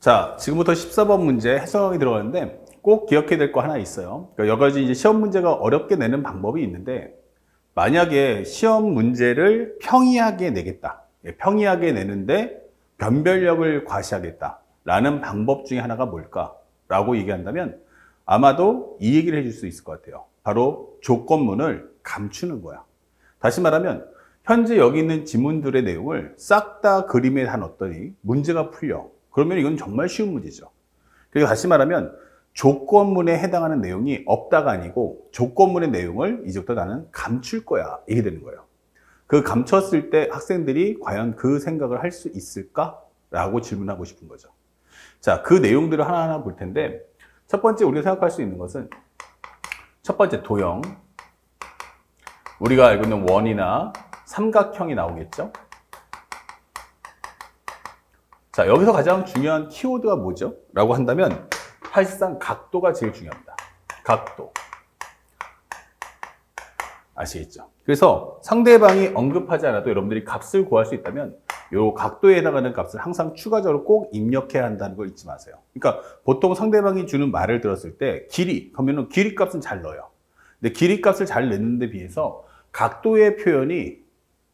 자, 지금부터 14번 문제 해석하기 들어가는데 꼭 기억해야 될 거 하나 있어요. 그러니까 여러 가지 이제 시험 문제가 어렵게 내는 방법이 있는데, 만약에 시험 문제를 평이하게 내겠다. 평이하게 내는데 변별력을 과시하겠다. 라는 방법 중에 하나가 뭘까라고 얘기한다면 아마도 이 얘기를 해줄 수 있을 것 같아요. 바로 조건문을 감추는 거야. 다시 말하면 현재 여기 있는 지문들의 내용을 싹 다 그림에 다 넣었더니 문제가 풀려. 그러면 이건 정말 쉬운 문제죠. 그리고 다시 말하면 조건문에 해당하는 내용이 없다가 아니고 조건문의 내용을 이제부터 나는 감출 거야. 이게 되는 거예요. 그 감췄을 때 학생들이 과연 그 생각을 할 수 있을까? 라고 질문하고 싶은 거죠. 자, 그 내용들을 하나하나 볼 텐데, 첫 번째 우리가 생각할 수 있는 것은 첫 번째 도형. 우리가 알고 있는 원이나 삼각형이 나오겠죠? 자, 여기서 가장 중요한 키워드가 뭐죠? 라고 한다면 사실상 각도가 제일 중요합니다. 각도. 아시겠죠? 그래서 상대방이 언급하지 않아도 여러분들이 값을 구할 수 있다면 이 각도에 해당하는 값을 항상 추가적으로 꼭 입력해야 한다는 걸 잊지 마세요. 그러니까 보통 상대방이 주는 말을 들었을 때 길이, 그러면 길이 값은 잘 넣어요. 근데 길이 값을 잘 넣는 데 비해서 각도의 표현이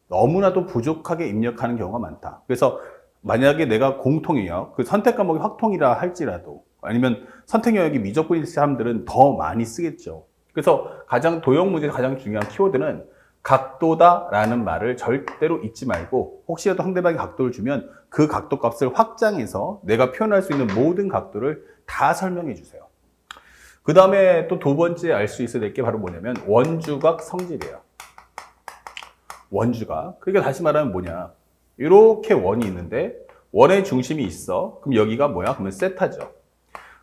너무나도 부족하게 입력하는 경우가 많다. 그래서 만약에 내가 공통이요, 그 선택 과목이 확통이라 할지라도, 아니면 선택 영역이 미적분인 사람들은 더 많이 쓰겠죠. 그래서 가장 도형 문제에서 가장 중요한 키워드는 각도다라는 말을 절대로 잊지 말고, 혹시라도 상대방이 각도를 주면 그 각도 값을 확장해서 내가 표현할 수 있는 모든 각도를 다 설명해 주세요. 그 다음에 또 두 번째 알 수 있어야 될 게 바로 뭐냐면 원주각 성질이에요. 원주각. 그러니까 다시 말하면 뭐냐, 이렇게 원이 있는데 원의 중심이 있어. 그럼 여기가 뭐야? 그러면 세타죠.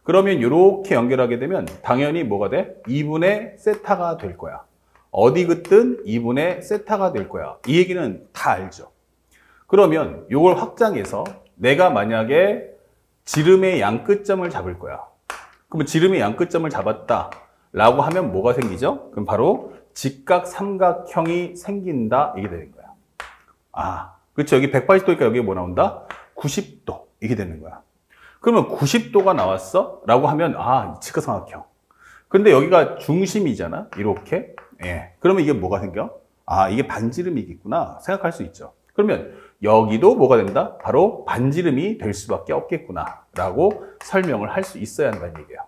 그러면 이렇게 연결하게 되면 당연히 뭐가 돼? 2분의 세타가 될 거야. 어디 긋든 2분의 세타가 될 거야. 이 얘기는 다 알죠. 그러면 이걸 확장해서 내가 만약에 지름의 양끝점을 잡을 거야. 그러면 지름의 양끝점을 잡았다 라고 하면 뭐가 생기죠? 그럼 바로 직각 삼각형이 생긴다. 이게 되는 거야. 아, 그렇죠. 여기 180도니까 여기 뭐 나온다? 90도. 이게 되는 거야. 그러면 90도가 나왔어? 라고 하면, 아, 직각삼각형. 근데 여기가 중심이잖아? 이렇게. 예. 그러면 이게 뭐가 생겨? 아, 이게 반지름이겠구나. 생각할 수 있죠. 그러면 여기도 뭐가 된다? 바로 반지름이 될 수밖에 없겠구나. 라고 설명을 할 수 있어야 한다는 얘기예요.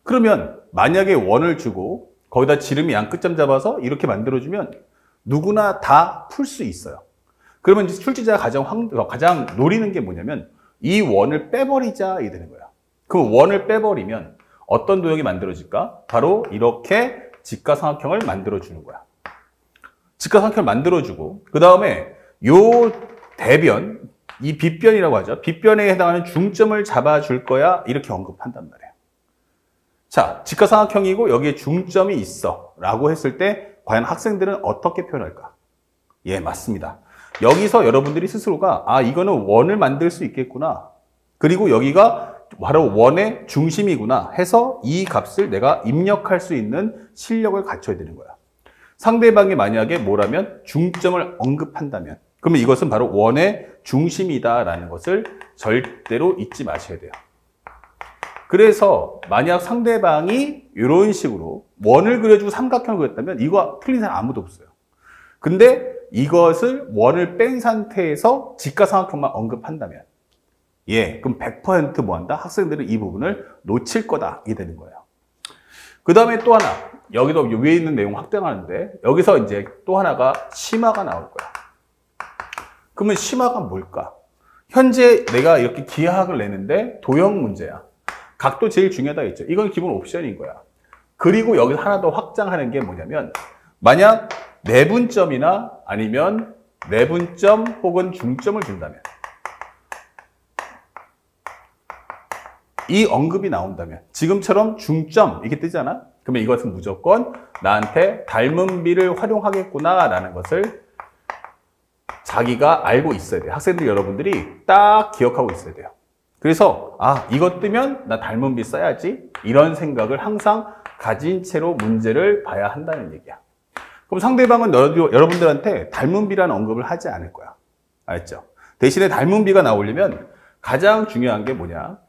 그러면 만약에 원을 주고 거기다 지름이 양끝점 잡아서 이렇게 만들어주면 누구나 다 풀 수 있어요. 그러면 이제 출제자가 가장 노리는 게 뭐냐면 이 원을 빼버리자 이게 되는 거야. 그 원을 빼버리면 어떤 도형이 만들어질까? 바로 이렇게 직각삼각형을 만들어주는 거야. 직각삼각형을 만들어주고 그 다음에 요 대변, 이 빗변이라고 하죠. 빗변에 해당하는 중점을 잡아줄 거야. 이렇게 언급한단 말이에요. 자, 직각삼각형이고 여기에 중점이 있어 라고 했을 때 과연 학생들은 어떻게 표현할까? 예, 맞습니다. 여기서 여러분들이 스스로가 아, 이거는 원을 만들 수 있겠구나. 그리고 여기가 바로 원의 중심이구나 해서 이 값을 내가 입력할 수 있는 실력을 갖춰야 되는 거야. 상대방이 만약에 뭐라면 중점을 언급한다면 그러면 이것은 바로 원의 중심이다라는 것을 절대로 잊지 마셔야 돼요. 그래서 만약 상대방이 이런 식으로 원을 그려주고 삼각형을 그렸다면 이거 틀린 사람 아무도 없어요. 근데 이것을 원을 뺀 상태에서 직각삼각형만 언급한다면 예, 그럼 100% 뭐한다? 학생들은 이 부분을 놓칠 거다. 이게 되는 거예요. 그 다음에 또 하나, 여기도 위에 있는 내용 확장하는데 여기서 이제 또 하나가 심화가 나올 거야. 그러면 심화가 뭘까? 현재 내가 이렇게 기하학을 내는데 도형 문제야. 각도 제일 중요하다 했죠. 이건 기본 옵션인 거야. 그리고 여기서 하나 더 확장하는 게 뭐냐면 만약 내분점이나 아니면 내분점 혹은 중점을 준다면 이 언급이 나온다면 지금처럼 중점 이렇게 뜨잖아? 그러면 이것은 무조건 나한테 닮은 비를 활용하겠구나 라는 것을 자기가 알고 있어야 돼요. 학생들 여러분들이 딱 기억하고 있어야 돼요. 그래서 아, 이것 뜨면 나 닮은 비 써야지 이런 생각을 항상 가진 채로 문제를 봐야 한다는 얘기야. 그럼 상대방은 여러분들한테 닮은 비라는 언급을 하지 않을 거야. 알죠? 대신에 닮은 비가 나오려면 가장 중요한 게 뭐냐?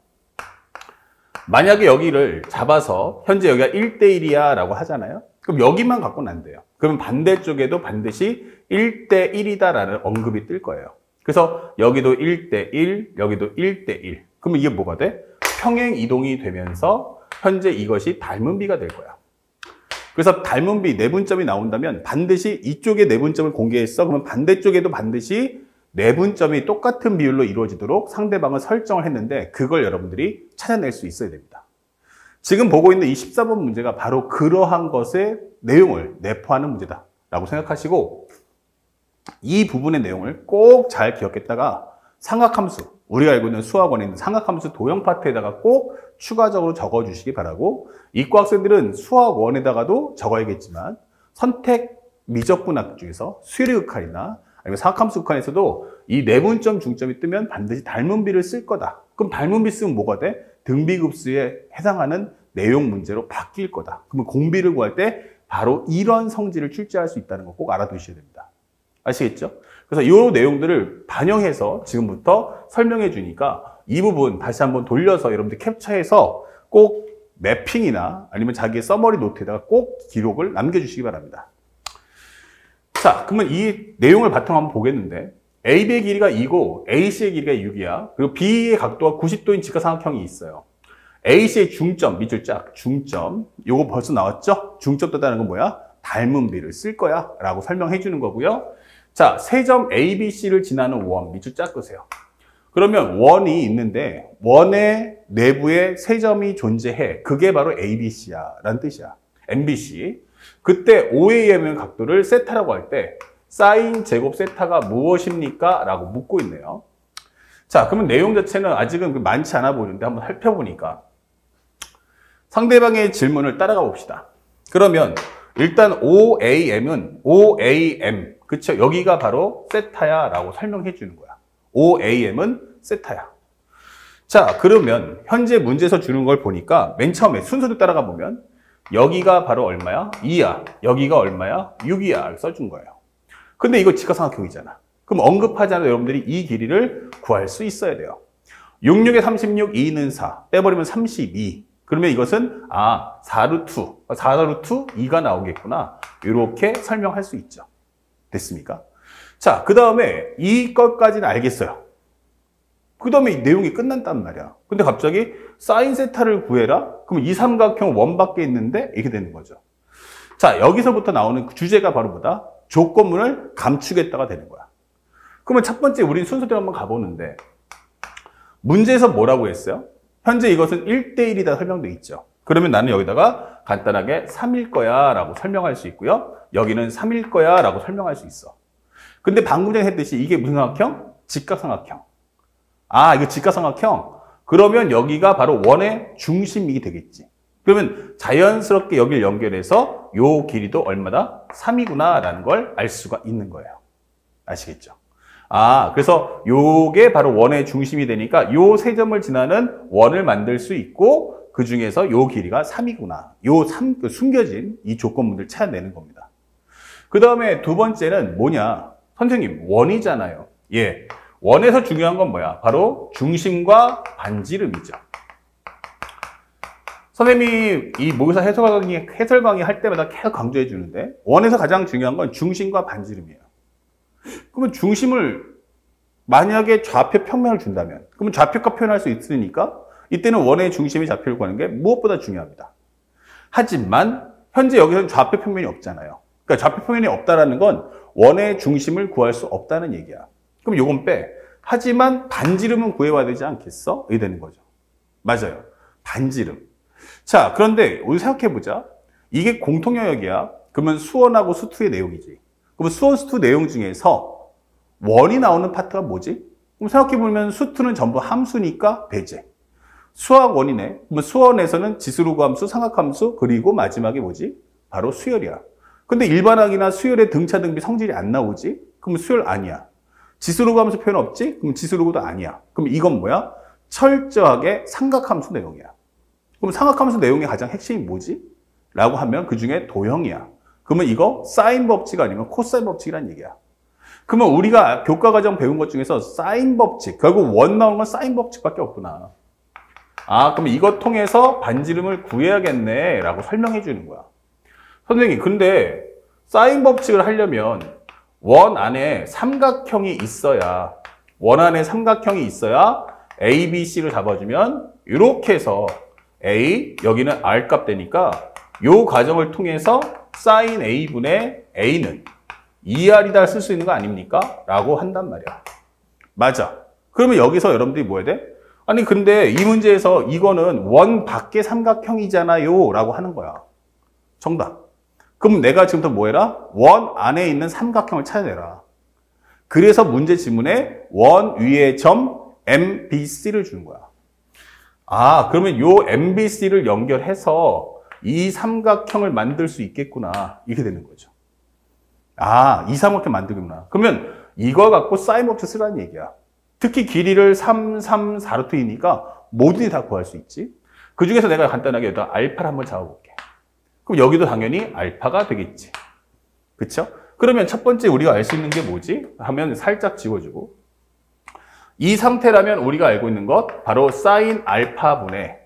만약에 여기를 잡아서 현재 여기가 1대1이야 라고 하잖아요. 그럼 여기만 갖고는 안 돼요. 그러면 반대쪽에도 반드시 1대1이다 라는 언급이 뜰 거예요. 그래서 여기도 1대1, 여기도 1대1. 그러면 이게 뭐가 돼? 평행 이동이 되면서 현재 이것이 닮은 비가 될 거야. 그래서 닮은 비, 내분점이 나온다면 반드시 이쪽에 내분점을 공개했어. 그러면 반대쪽에도 반드시 내분점이 똑같은 비율로 이루어지도록 상대방을 설정을 했는데 그걸 여러분들이 찾아낼 수 있어야 됩니다. 지금 보고 있는 이 14번 문제가 바로 그러한 것의 내용을 내포하는 문제다라고 생각하시고 이 부분의 내용을 꼭 잘 기억했다가 삼각함수, 우리가 알고 있는 수학원에 있는 삼각함수 도형 파트에다가 꼭 추가적으로 적어주시기 바라고 이과 학생들은 수학원에다가도 적어야겠지만 선택 미적분학 중에서 수열의 극한이나 아니면 삼각함수 극한에서도 이 내분점 중점이 뜨면 반드시 닮은 비를 쓸 거다. 그럼 닮은 비 쓰면 뭐가 돼? 등비급수에 해당하는 내용 문제로 바뀔 거다. 그러면 공비를 구할 때 바로 이런 성질을 출제할 수 있다는 거 꼭 알아두셔야 됩니다. 아시겠죠? 그래서 이 내용들을 반영해서 지금부터 설명해 주니까 이 부분 다시 한번 돌려서 여러분들 캡처해서 꼭 매핑이나 아니면 자기의 서머리 노트에다가 꼭 기록을 남겨주시기 바랍니다. 자, 그러면 이 내용을 바탕으로 한번 보겠는데 AB의 길이가 2고 AC의 길이가 6이야. 그리고 B의 각도가 90도인 직각삼각형이 있어요. AC의 중점, 밑줄 짝, 중점. 요거 벌써 나왔죠? 중점 떴다는 건 뭐야? 닮은 비를 쓸 거야 라고 설명해 주는 거고요. 자, 세 점 ABC를 지나는 원, 밑줄 짝 끄세요. 그러면 원이 있는데 원의 내부에 세 점이 존재해. 그게 바로 ABC야 라는 뜻이야. MBC. 그때 OAM의 각도를 세타라고 할 때 사인 제곱 세타가 무엇입니까? 라고 묻고 있네요. 자, 그러면 내용 자체는 아직은 많지 않아 보이는데 한번 살펴보니까 상대방의 질문을 따라가 봅시다. 그러면 일단 OAM은 OAM, 그쵸? 여기가 바로 세타야 라고 설명해 주는 거야. OAM은 세타야. 자, 그러면 현재 문제에서 주는 걸 보니까 맨 처음에 순서대로 따라가 보면 여기가 바로 얼마야? 2야. 여기가 얼마야? 6이야. 이렇게 써준 거예요. 근데 이거 직각삼각형이잖아. 그럼 언급하지 않아도 여러분들이 이 길이를 구할 수 있어야 돼요. 6, 6에 36, 2는 4. 빼버리면 32. 그러면 이것은 4루트 2가 나오겠구나. 이렇게 설명할 수 있죠. 됐습니까? 자, 그 다음에 이것까지는 알겠어요. 그 다음에 이 내용이 끝난단 말이야. 근데 갑자기 사인 세타를 구해라? 그럼 이 삼각형 원밖에 있는데 이렇게 되는 거죠. 자, 여기서부터 나오는 주제가 바로 뭐다? 조건문을 감추겠다가 되는 거야. 그러면 첫 번째 우린 순서대로 한번 가보는데 문제에서 뭐라고 했어요? 현재 이것은 1대1이다 설명되어 있죠. 그러면 나는 여기다가 간단하게 3일 거야 라고 설명할 수 있고요. 여기는 3일 거야 라고 설명할 수 있어. 근데 방금 전에 했듯이 이게 무슨 삼각형? 직각삼각형. 이거 직각삼각형. 그러면 여기가 바로 원의 중심이 되겠지. 그러면 자연스럽게 여기를 연결해서 요 길이도 얼마다? 3이구나 라는 걸 알 수가 있는 거예요. 아시겠죠? 그래서 요게 바로 원의 중심이 되니까 요 세 점을 지나는 원을 만들 수 있고 그 중에서 요 길이가 3이구나. 요 숨겨진 이 조건문들 찾아내는 겁니다. 그 다음에 두 번째는 뭐냐? 선생님, 원이잖아요. 예. 원에서 중요한 건 뭐야? 바로 중심과 반지름이죠. 선생님이 이 모의사 해설 강의 할 때마다 계속 강조해 주는데 원에서 가장 중요한 건 중심과 반지름이에요. 그러면 중심을 만약에 좌표 평면을 준다면 그러면 좌표가 표현할 수 있으니까 이때는 원의 중심의 좌표를 구하는 게 무엇보다 중요합니다. 하지만 현재 여기서는 좌표 평면이 없잖아요. 그러니까 좌표 평면이 없다는 건 원의 중심을 구할 수 없다는 얘기야. 그럼 요건 빼. 하지만 반지름은 구해와야 되지 않겠어? 이렇게 되는 거죠. 맞아요. 반지름. 자, 그런데 우리 생각해보자. 이게 공통 영역이야. 그러면 수원하고 수투의 내용이지. 그러면 수원, 수투 내용 중에서 원이 나오는 파트가 뭐지? 그럼 생각해보면 수투는 전부 함수니까 배제. 수학 원이네. 그러면 수원에서는 지수로 함수, 삼각함수, 그리고 마지막에 뭐지? 바로 수열이야. 근데 일반항이나 수열의 등차 등비 성질이 안 나오지? 그러면 수열 아니야. 지수로 함수 표현 없지? 그럼 지수로도 아니야. 그럼 이건 뭐야? 철저하게 삼각함수 내용이야. 그럼 삼각함수 내용의 가장 핵심이 뭐지? 라고 하면 그 중에 도형이야. 그러면 이거 사인 법칙 아니면 코사인 법칙이란 얘기야. 그러면 우리가 교과과정 배운 것 중에서 사인 법칙, 결국 원 나오는 건 사인 법칙밖에 없구나. 아, 그럼 이것 통해서 반지름을 구해야겠네 라고 설명해 주는 거야. 선생님, 근데 사인 법칙을 하려면 원 안에 삼각형이 있어야, 원 안에 삼각형이 있어야 A, B, C를 잡아주면 이렇게 해서 A, 여기는 R 값 되니까 이 과정을 통해서 sin A분의 A는 2R이다 쓸 수 있는 거 아닙니까? 라고 한단 말이야. 맞아. 그러면 여기서 여러분들이 뭐 해야 돼? 아니 근데 이 문제에서 이거는 원 밖의 삼각형이잖아요 라고 하는 거야. 정답. 그럼 내가 지금부터 뭐 해라? 원 안에 있는 삼각형을 찾아내라. 그래서 문제 지문에 원 위에 점 MBC를 주는 거야. 아, 그러면 요 MBC를 연결해서 이 삼각형을 만들 수 있겠구나. 이렇게 되는 거죠. 아, 이 삼각형 만들구나. 그러면 이거 갖고 사인 법칙 쓰라는 얘기야. 특히 길이를 3, 3, 4루트이니까 뭐든지 다 구할 수 있지. 그 중에서 내가 간단하게 여기다 알파를 한번 잡아볼게. 그럼 여기도 당연히 알파가 되겠지. 그쵸? 그러면 첫 번째 우리가 알 수 있는 게 뭐지? 하면 살짝 지워주고. 이 상태라면 우리가 알고 있는 것, 바로 사인 알파분의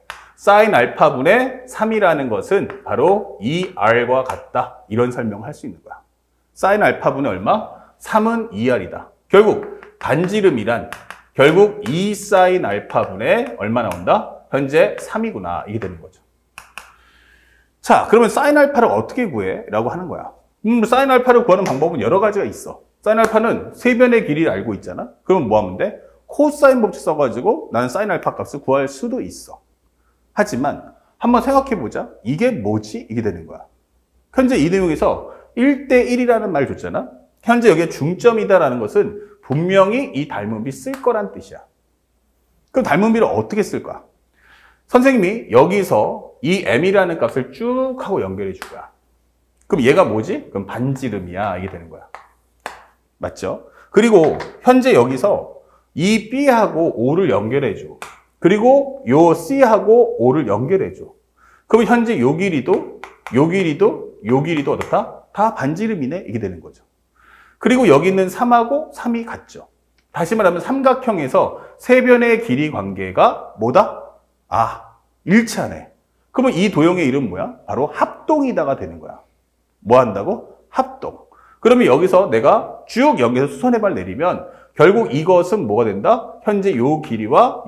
3이라는 것은 바로 2R과 같다. 이런 설명을 할 수 있는 거야. 사인 알파분의 얼마? 3은 2R이다. 결국 반지름이란 결국 2 사인 알파분의 얼마 나온다? 현재 3이구나. 이게 되는 거죠. 자, 그러면 사인 알파를 어떻게 구해? 라고 하는 거야. 사인 알파를 구하는 방법은 여러 가지가 있어. 사인 알파는 세변의 길이를 알고 있잖아. 그러면 뭐 하면 돼? 코사인 법칙 써가지고 나는 사인 알파 값을 구할 수도 있어. 하지만 한번 생각해보자. 이게 뭐지? 이게 되는 거야. 현재 이 내용에서 1대1이라는 말을 줬잖아. 현재 여기에 중점이다라는 것은 분명히 이 닮은비 쓸 거란 뜻이야. 그럼 닮은비를 어떻게 쓸까? 선생님이 여기서 이 m이라는 값을 쭉 하고 연결해 줄 거야. 그럼 얘가 뭐지? 그럼 반지름이야. 이게 되는 거야. 맞죠? 그리고 현재 여기서 이 B하고 O를 연결해 줘. 그리고 요 C하고 O를 연결해 줘. 그럼 현재 요 길이도 어떻다? 다 반지름이네. 이게 되는 거죠. 그리고 여기 있는 3하고 3이 같죠. 다시 말하면 삼각형에서 세 변의 길이 관계가 뭐다? 아, 일치하네. 그러면 이 도형의 이름 뭐야? 바로 합동이다가 되는 거야. 뭐 한다고? 합동. 그러면 여기서 내가 쭉 연결해서 수선의 발 내리면 결국 이것은 뭐가 된다? 현재 요 길이와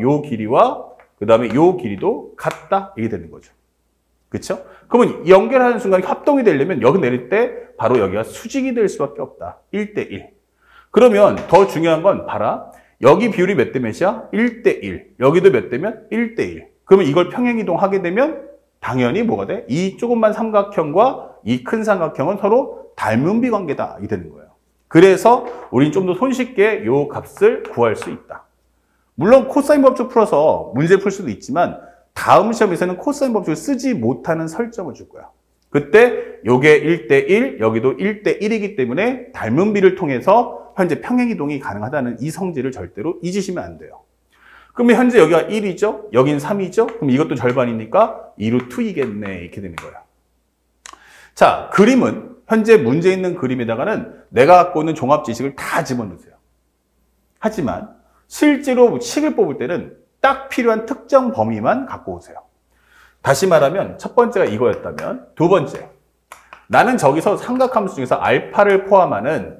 그 다음에 요 길이도 같다. 이게 되는 거죠. 그쵸? 그러면 연결하는 순간 합동이 되려면 여기 내릴 때 바로 여기가 수직이 될 수밖에 없다. 1대1. 그러면 더 중요한 건 봐라. 여기 비율이 몇 대 몇이야? 1대1. 여기도 몇 대면? 1대1. 그러면 이걸 평행이동하게 되면 당연히 뭐가 돼? 이 조그만 삼각형과 이 큰 삼각형은 서로 닮은비 관계다. 이게 되는 거예요. 그래서 우리는 좀 더 손쉽게 요 값을 구할 수 있다. 물론 코사인 법칙 풀어서 문제 풀 수도 있지만 다음 시험에서는 코사인 법칙을 쓰지 못하는 설정을 줄 거야. 그때 요게 1대1, 여기도 1대1이기 때문에 닮은비를 통해서 현재 평행이동이 가능하다는 이 성질을 절대로 잊으시면 안 돼요. 그러면 현재 여기가 1이죠? 여긴 3이죠? 그럼 이것도 절반이니까 2루트 2이겠네. 이렇게 되는 거야. 자, 그림은 현재 문제 있는 그림에다가는 내가 갖고 있는 종합 지식을 다 집어넣으세요. 하지만 실제로 식을 뽑을 때는 딱 필요한 특정 범위만 갖고 오세요. 다시 말하면 첫 번째가 이거였다면 두 번째, 나는 저기서 삼각함수 중에서 알파를 포함하는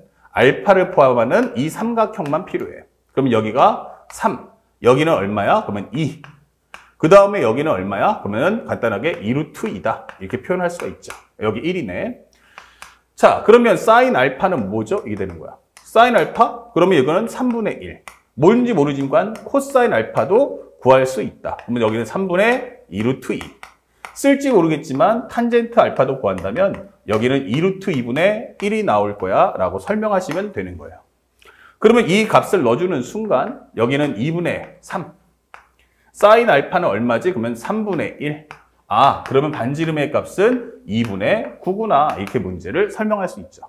이 삼각형만 필요해. 그럼 여기가 3, 여기는 얼마야? 그러면 2. 그 다음에 여기는 얼마야? 그러면 간단하게 2루트 2다. 이렇게 표현할 수가 있죠. 여기 1이네. 자, 그러면 사인 알파는 뭐죠? 이게 되는 거야. 사인 알파? 그러면 이거는 3분의 1. 뭔지 모르지만 코사인 알파도 구할 수 있다. 그러면 여기는 3분의 2루트 2. 쓸지 모르겠지만 탄젠트 알파도 구한다면 여기는 2루트 2분의 1이 나올 거야 라고 설명하시면 되는 거예요. 그러면 이 값을 넣어주는 순간 여기는 2분의 3. 사인 알파는 얼마지? 그러면 3분의 1. 아, 그러면 반지름의 값은 2분의 9구나. 이렇게 문제를 설명할 수 있죠.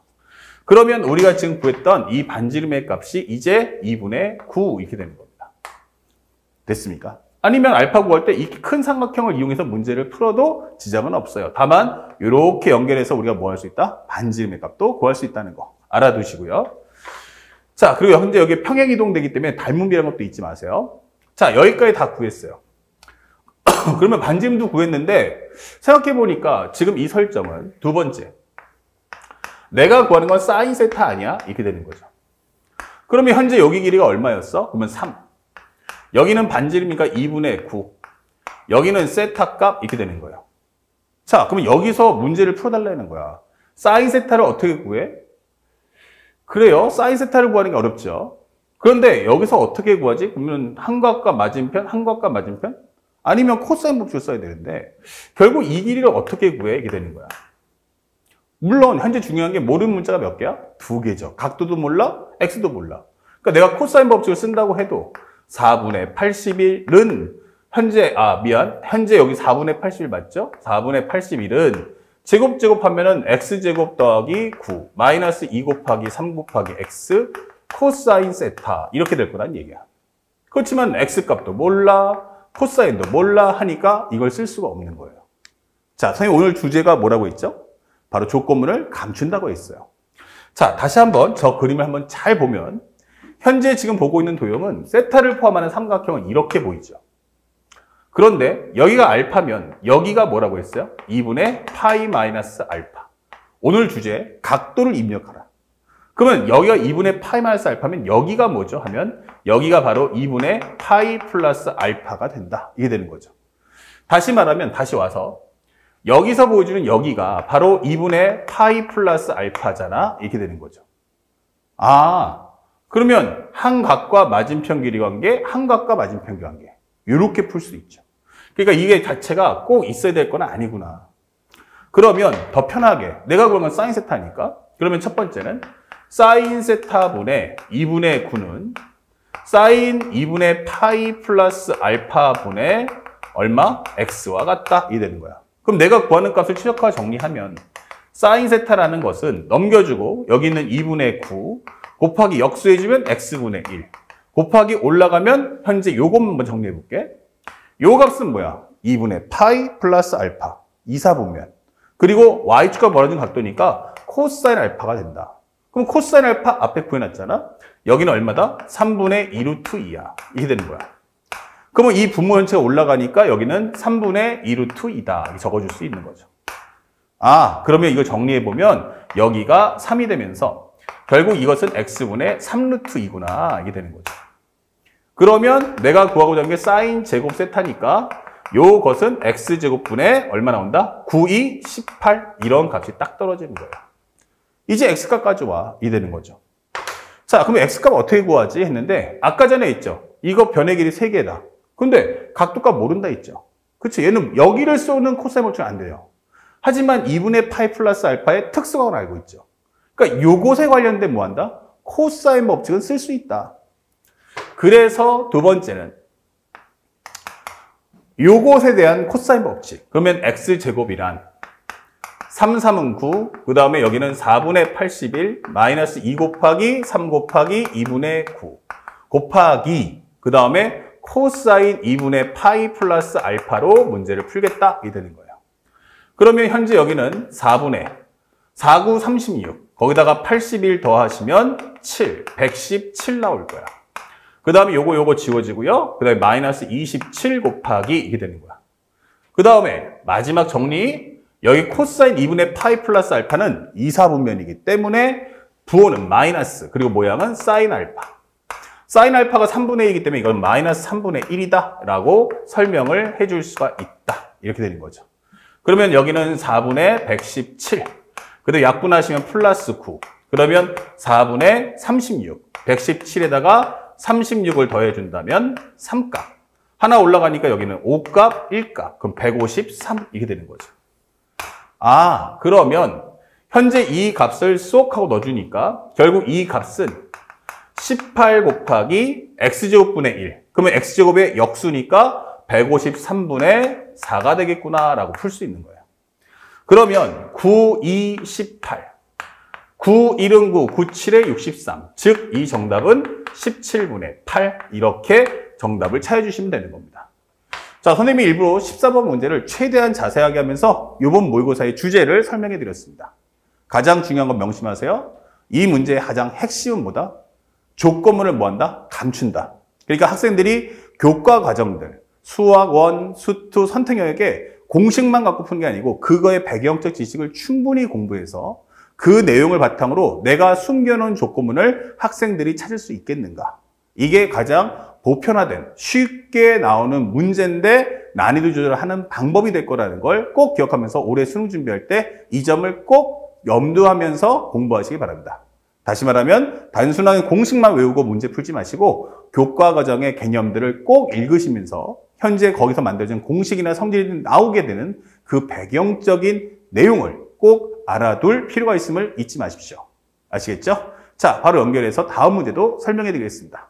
그러면 우리가 지금 구했던 이 반지름의 값이 이제 2분의 9 이렇게 되는 겁니다. 됐습니까? 아니면 알파 구할 때 이 큰 삼각형을 이용해서 문제를 풀어도 지장은 없어요. 다만 이렇게 연결해서 우리가 뭐 할 수 있다? 반지름의 값도 구할 수 있다는 거 알아두시고요. 자, 그리고 현재 여기 평행이동되기 때문에 닮음비라는 것도 잊지 마세요. 자, 여기까지 다 구했어요. 그러면 반지름도 구했는데 생각해보니까 지금 이 설정은 두 번째. 내가 구하는 건 사인 세타 아니야? 이렇게 되는 거죠. 그러면 현재 여기 길이가 얼마였어? 그러면 3. 여기는 반지름이니까 2분의 9. 여기는 세타 값 이렇게 되는 거예요. 자, 그러면 여기서 문제를 풀어달라는 거야. 사인 세타를 어떻게 구해? 그래요. 사인 세타를 구하는 게 어렵죠. 그런데 여기서 어떻게 구하지? 그러면 한각과 맞은편, 한각과 맞은편? 아니면 코사인 법칙을 써야 되는데 결국 이 길이를 어떻게 구해? 이게 되는 거야. 물론 현재 중요한 게 모르는 문자가 몇 개야? 2개죠. 각도도 몰라, x도 몰라. 그러니까 내가 코사인 법칙을 쓴다고 해도 4분의 81은 현재 여기 4분의 81 맞죠? 4분의 81은 제곱하면은 x제곱 더하기 9 마이너스 2 곱하기 3 곱하기 x 코사인 세타 이렇게 될 거란 얘기야. 그렇지만 x값도 몰라, 코사인도 몰라 하니까 이걸 쓸 수가 없는 거예요. 자, 선생님 오늘 주제가 뭐라고 했죠? 바로 조건문을 감춘다고 했어요. 자, 다시 한번 저 그림을 한번 잘 보면 현재 지금 보고 있는 도형은 세타를 포함하는 삼각형은 이렇게 보이죠. 그런데 여기가 알파면 여기가 뭐라고 했어요? 2분의 파이 마이너스 알파. 오늘 주제 각도를 입력하라. 그러면 여기가 2분의 파이 마이너스 알파면 여기가 뭐죠? 하면 여기가 바로 2분의 파이 플러스 알파가 된다. 이게 되는 거죠. 다시 말하면 다시 와서 여기서 보여주는 여기가 바로 2분의 파이 플러스 알파잖아. 이렇게 되는 거죠. 아, 그러면 한각과 맞은편 길이 관계, 한각과 맞은편 관계. 이렇게 풀 수 있죠. 그러니까 이게 자체가 꼭 있어야 될 건 아니구나. 그러면 더 편하게 내가 그러면 사인 세타니까 그러면 첫 번째는 사인 세타분의 2분의 9는 사인 2분의 파이 플러스 알파분의 얼마? x와 같다. 이 되는 거야. 그럼 내가 구하는 값을 최적화 정리하면 사인 세타라는 것은 넘겨주고 여기 있는 2분의 9 곱하기 역수해주면 x분의 1 곱하기 올라가면 현재 요것만 한번 정리해 볼게. 요 값은 뭐야? 2분의 파이 플러스 알파 2사분면 그리고 y축과 벌어진 각도니까 코사인 알파가 된다. 그럼 코사인 알파 앞에 구해놨잖아. 여기는 얼마다? 3분의 2 루트 2야. 이게 되는 거야. 그러면 이 분모 전체가 올라가니까 여기는 3분의 2 루트 2다. 이렇게 적어줄 수 있는 거죠. 아, 그러면 이거 정리해보면 여기가 3이 되면서 결국 이것은 x분의 3 루트 2구나. 이게 되는 거죠. 그러면 내가 구하고자 하는 게 사인 제곱 세타니까 요것은 x제곱분의 얼마 나온다? 9, 2, 18 이런 값이 딱 떨어지는 거예요. 이제 x값 가져와. 이 되는 거죠. 자, 그럼 x값 어떻게 구하지? 했는데 아까 전에 있죠. 이거 변의 길이 3개다. 근데 각도값 모른다 했죠. 그치? 얘는 여기를 쏘는 코사인 법칙은 안 돼요. 하지만 2분의 파이 플러스 알파의 특수각은 알고 있죠. 그러니까 요것에 관련된 뭐 한다? 코사인 법칙은 쓸 수 있다. 그래서 두 번째는 요것에 대한 코사인 법칙. 그러면 x제곱이란 3, 3은 9, 그 다음에 여기는 4분의 81 마이너스 2 곱하기 3 곱하기 2분의 9 곱하기 그 다음에 코사인 2분의 파이 플러스 알파로 문제를 풀겠다. 이 되는 거예요. 그러면 현재 여기는 4분의 4, 9, 36 거기다가 81 더하시면 7, 117 나올 거야. 그 다음에 요거 지워지고요. 그 다음에 마이너스 27 곱하기 이게 되는 거야. 그 다음에 마지막 정리. 여기 코사인 2분의 파이 플러스 알파는 2사분면이기 때문에 부호는 마이너스 그리고 모양은 사인 알파. 사인 알파가 3분의 1이기 때문에 이건 마이너스 3분의 1이다 라고 설명을 해줄 수가 있다. 이렇게 되는 거죠. 그러면 여기는 4분의 117. 그다음에 약분하시면 플러스 9. 그러면 4분의 36. 117에다가 36을 더해준다면 3값. 하나 올라가니까 여기는 5값, 1값. 그럼 153 이게 되는 거죠. 아, 그러면 현재 이 값을 쏙 하고 넣어주니까 결국 이 값은 18 곱하기 x제곱분의 1. 그러면 x제곱의 역수니까 153분의 4가 되겠구나 라고 풀 수 있는 거예요. 그러면 9, 2, 18. 9, 1은 9, 9, 7에 63. 즉, 이 정답은 17분의 8. 이렇게 정답을 찾아주시면 되는 겁니다. 자, 선생님이 일부러 14번 문제를 최대한 자세하게 하면서 이번 모의고사의 주제를 설명해 드렸습니다. 가장 중요한 건 명심하세요. 이 문제의 가장 핵심은 뭐다? 조건문을 뭐한다? 감춘다. 그러니까 학생들이 교과 과정들, 수학 1, 수 2 선택 영역에 공식만 갖고 푸는 게 아니고 그거의 배경적 지식을 충분히 공부해서 그 내용을 바탕으로 내가 숨겨놓은 조건문을 학생들이 찾을 수 있겠는가. 이게 가장 보편화된 쉽게 나오는 문제인데 난이도 조절을 하는 방법이 될 거라는 걸 꼭 기억하면서 올해 수능 준비할 때 이 점을 꼭 염두하면서 공부하시기 바랍니다. 다시 말하면 단순하게 공식만 외우고 문제 풀지 마시고 교과 과정의 개념들을 꼭 읽으시면서 현재 거기서 만들어진 공식이나 성질이 나오게 되는 그 배경적인 내용을 꼭 알아둘 필요가 있음을 잊지 마십시오. 아시겠죠? 자, 바로 연결해서 다음 문제도 설명해 드리겠습니다.